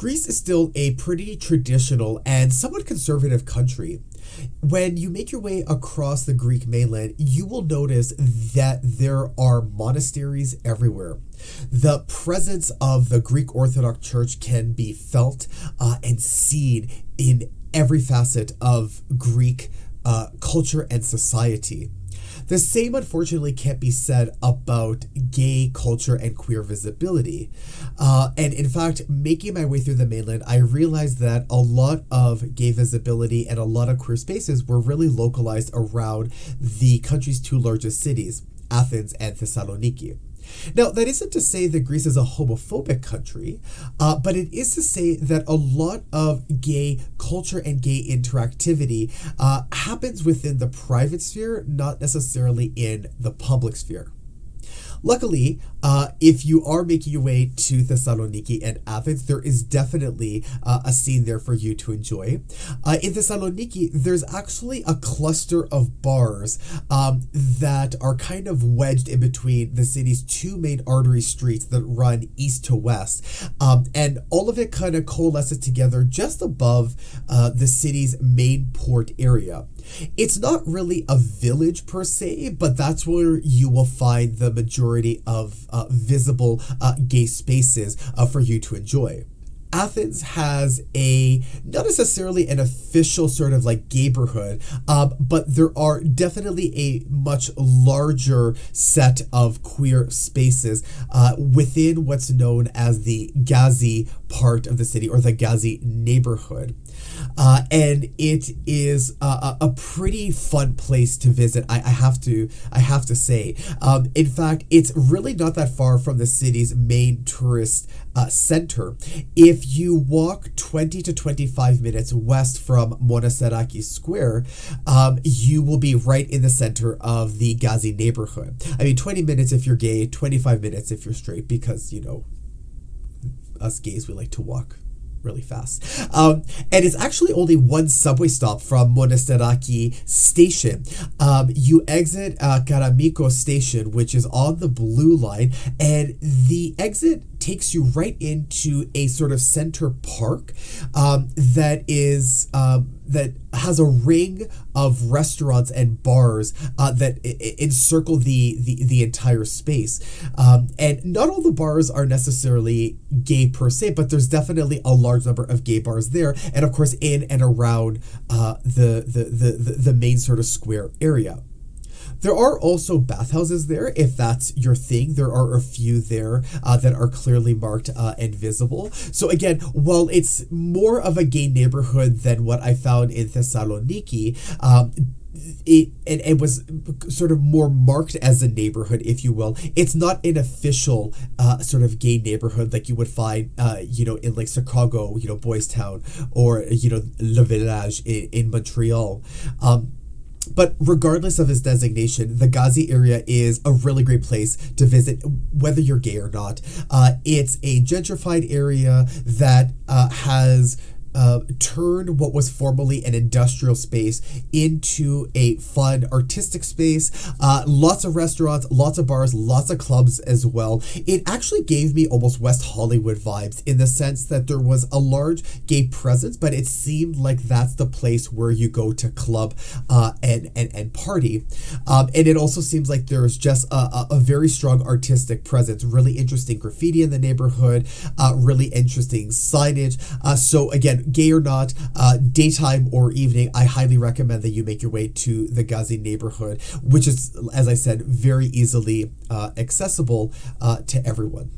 Greece is still a pretty traditional and somewhat conservative country. When you make your way across the Greek mainland, you will notice that there are monasteries everywhere. The presence of the Greek Orthodox Church can be felt and seen in every facet of Greek culture and society. The same, unfortunately, can't be said about gay culture and queer visibility. And in fact, making my way through the mainland, I realized that a lot of gay visibility and a lot of queer spaces were really localized around the country's two largest cities, Athens and Thessaloniki. Now, that isn't to say that Greece is a homophobic country, but it is to say that a lot of gay culture and gay interactivity happens within the private sphere, not necessarily in the public sphere. Luckily, if you are making your way to Thessaloniki and Athens, there is definitely a scene there for you to enjoy. In Thessaloniki, there's actually a cluster of bars that are kind of wedged in between the city's two main artery streets that run east to west. And all of it kind of coalesces together just above the city's main port area. It's not really a village per se, but that's where you will find the majority of visible gay spaces for you to enjoy. Athens has not necessarily an official sort of like neighborhood, but there are definitely a much larger set of queer spaces within what's known as the Gazi part of the city, or the Gazi neighborhood. And it is a pretty fun place to visit. I have to say. In fact, it's really not that far from the city's main tourist center. If you walk 20 to 25 minutes west from Monastiraki Square, you will be right in the center of the Gazi neighborhood. I mean, 20 minutes if you're gay, 25 minutes if you're straight, because, us gays, we like to walk really fast. And it's actually only one subway stop from Monastiraki station. You exit Karamiko station, which is on the blue line, and the exit takes you right into a sort of center park that has a ring of restaurants and bars that encircle the entire space. And not all the bars are necessarily gay per se, but there's definitely a large number of gay bars there, and of course in and around the main sort of square area. There are also bathhouses there, if that's your thing. There are a few there that are clearly marked and visible. So again, while it's more of a gay neighborhood than what I found in Thessaloniki, it was sort of more marked as a neighborhood, if you will. It's not an official sort of gay neighborhood like you would find, in like Chicago, Boys Town, or, Le Village in Montreal. But regardless of its designation, the Gazi area is a really great place to visit, whether you're gay or not. It's a gentrified area that has turned what was formerly an industrial space into a fun artistic space. Lots of restaurants, lots of bars, lots of clubs as well. It actually gave me almost West Hollywood vibes, in the sense that there was a large gay presence, but it seemed like that's the place where you go to club and party. And it also seems like there's just a very strong artistic presence, really interesting graffiti in the neighborhood, really interesting signage. So again, gay or not, daytime or evening, I highly recommend that you make your way to the Gazi neighborhood, which is, as I said, very easily accessible to everyone.